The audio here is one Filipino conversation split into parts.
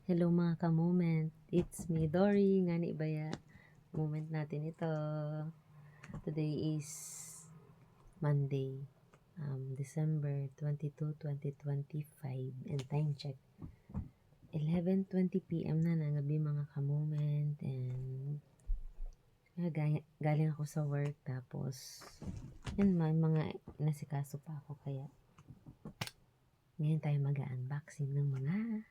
Hello mga ka-moment, it's me Dory, nga ni Baya. Moment natin ito. Today is Monday, December 22, 2025, and time check 11:20 p.m. na ng gabi mga ka-moment. And galing ako sa work, tapos yun, mga nasikaso pa ako, kaya ngayon tayo mag-unboxing ng mga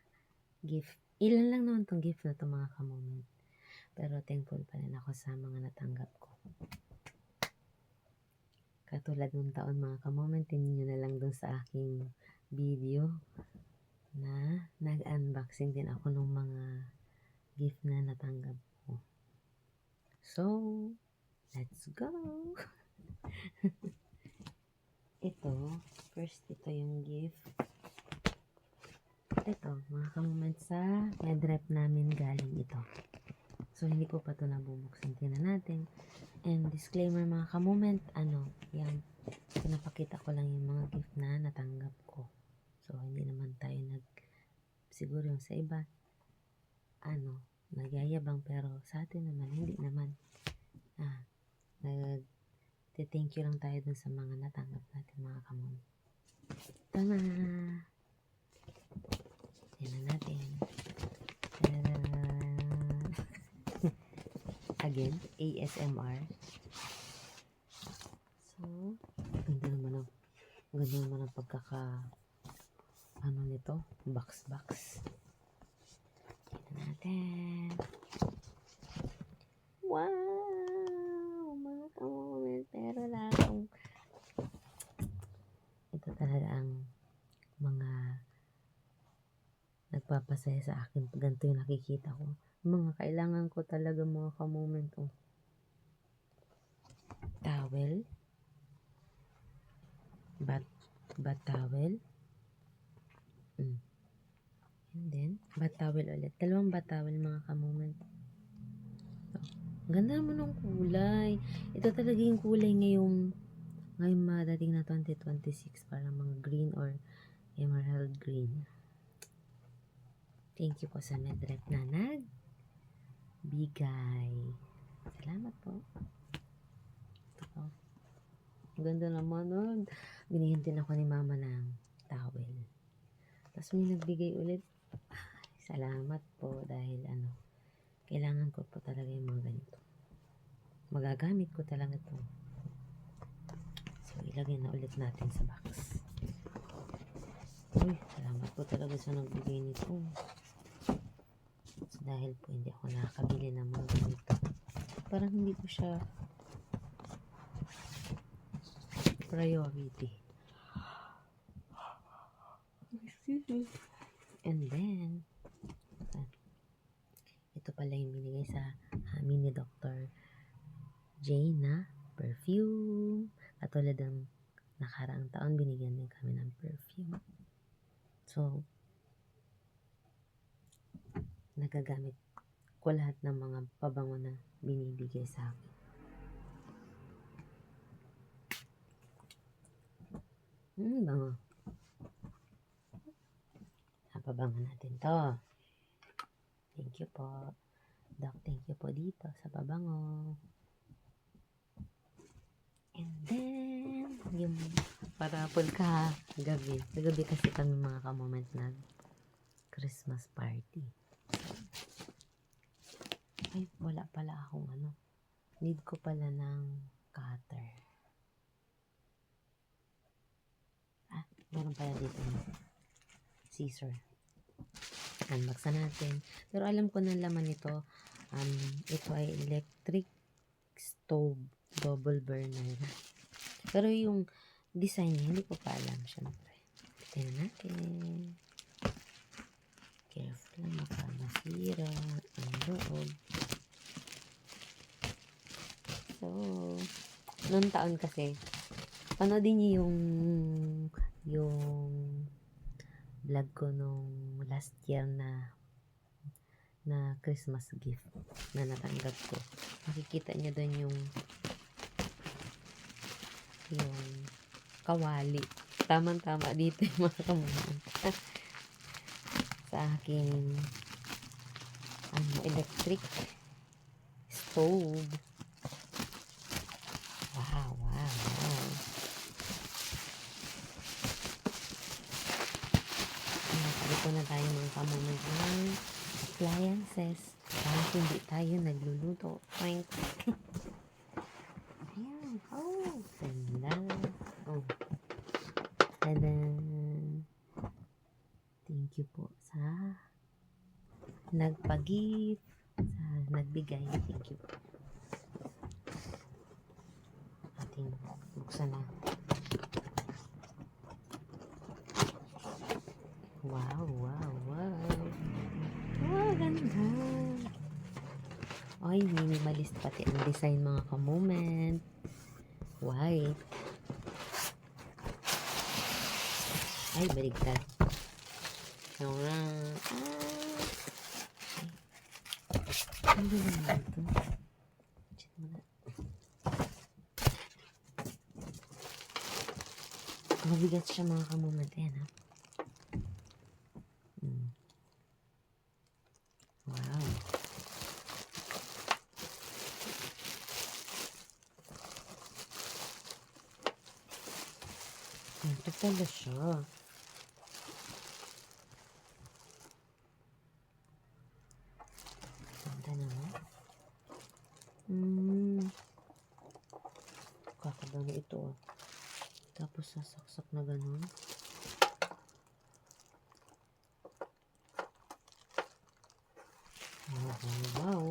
gift. Ilan lang naman tong gift na to mga ka-moment. Pero thankful pa rin ako sa mga natanggap ko. Katulad ng taon mga ka-moment, tingnan nyo na lang dun sa aking video na nag-unboxing din ako ng mga gift na natanggap ko. So, let's go! Ito yung gift. Ito, mga ka-moment, sa medrep namin galing ito. So, hindi ko pa ito nabubuksan. Tingnan natin. And disclaimer mga ka-moment, yung pinapakita ko lang yung mga gift na natanggap ko. So, hindi naman tayo siguro yung sa iba, nagyayabang, pero sa atin naman, hindi naman. Thank you lang tayo dun sa mga natanggap natin mga ka-moment. Tama! Tingnan natin. Again, ASMR. So, ganda naman ang nito, box. Tingnan natin. Wow! Mga ka-moment, pero lang ito talaga ang mga nagpapasaya sa akin. Ganito yung nakikita ko. Mga kailangan ko talaga mga ka-moment. Towel. Bat towel. And then, bat towel ulit. Dalawang bat towel mga ka-moment. Ganda naman ng kulay. Ito talaga yung kulay ngayong madating na 2026. Parang mga green or emerald green. Thank you po sa medrep na nagbigay. Salamat po. Ito po. Ganda naman nun. Binigyan din ako ni mama ng towel. Tapos may nagbigay ulit. Salamat po dahil kailangan ko po talaga yung mga ganito. Magagamit ko talaga ito. So, ilagay na ulit natin sa box. Uy, salamat po talaga sa nagbigay nito. So, dahil po hindi ako nakakabili ng mga ganito. Parang hindi ko siya priority. And then, ito pala yung binigay sa amin ni Dr. Jane na perfume. Katulad ng nakaraang taon, binigyan din kami ng perfume. So, nagagamit ko lahat ng mga pabango na binibigay sa akin. Bango. Pabango natin to. Thank you po. Doc, thank you po dito sa pabango. And then, yung parapol ka gabi. Gabi kasi kami mga ka-moment na Christmas party. Ay, wala pala akong need ko pala ng cutter. Meron pala dito scissor. Unbox natin. Pero alam ko na laman nito. Ito ay electric stove double burner. Pero yung design niya, hindi ko pa alam, syempre. Tingnan natin. Careful lang, baka masira ang loob. So, noong taon kasi, panoodin niyo yung vlog ko nung last year na Christmas gift na natanggap ko. Makikita niyo doon yung kawali. Tamang-tama dito yung mga kamuhan. Sa aking electric stove. Wow, wow, wow. Dito na tayo mga kamoment ng appliances. Kahit hindi tayo nagluluto. Frank. Ayan. Oh, ganda. Oh. Tadan. Thank you po sa nagpa-gift, sa nagbigay. Thank you po. Ating buksan na. Wow, wow, wow. Wow, ganda. Ay, minimalist pati ang design mga ka-moment. White. Ay, baligtad. Ano ba naman ito? Mabigat siya mga ka-moment. Ayan, ha? Wow. Ito pala siya. Ganda naman. Kakabano ito, oh. Tapos sasaksak na ganun. Wow, wow.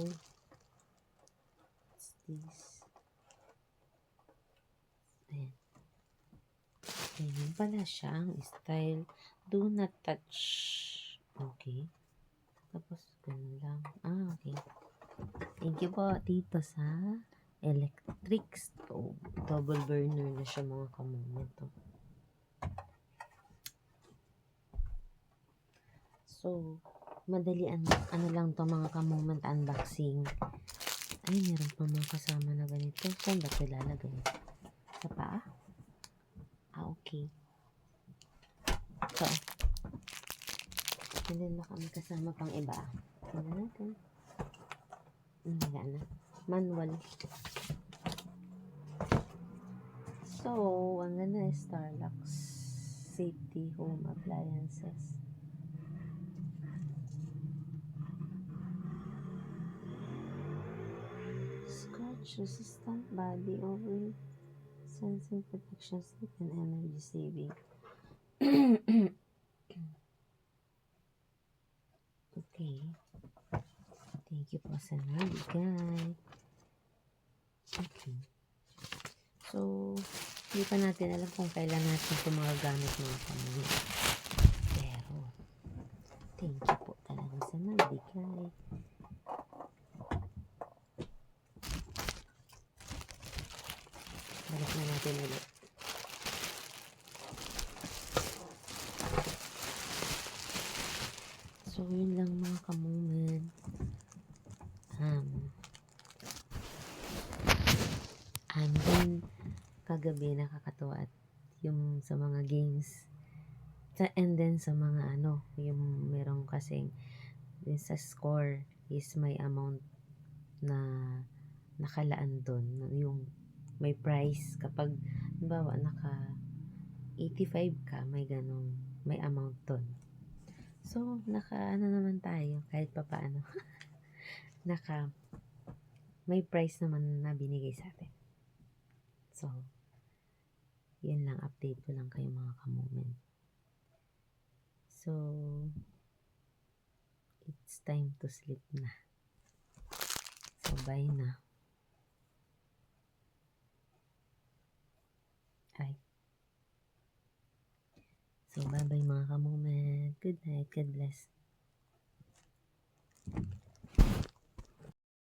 What's this? Ayan. Ayan pala siya ang style. Do not touch. Okay. Tapos, ganun lang. Okay. Thank you po dito sa electric stove. Double burner na siya mga kamoment. So, madali ano lang to mga ka-moment unboxing. Ay, meron pa mga kasama na ganito. Saan ba ito lalagay? Sa paa? Okay. So, and then baka may kasama pang iba. Tingnan natin. Wala na. Manual. So, ang ganda is Starlux Safety Home Appliances. Resistant body over sensing protection sleep and energy saving. Okay. Thank you po sa nabigay. Okay. So, hindi pa natin alam kung kailan natin ito magagamit mga pamilya. Pero, thank you po talaga sa nabigay. Balik na natin ulit. So, yun lang mga ka-moment. And then, kagabi nakakatuwa at yung sa mga games. And then, sa mga yung merong kasing sa score is may amount na nakalaan doon. Yung may price kapag halimbawa naka 85 ka, may ganong may amount doon. So, naman tayo kahit papaano. May price naman na binigay sa atin. So, yun lang, update ko lang kayo mga ka-moment. So, it's time to sleep na. So, bye na. Ay. So, bye-bye mga ka-moment. Good night. God bless.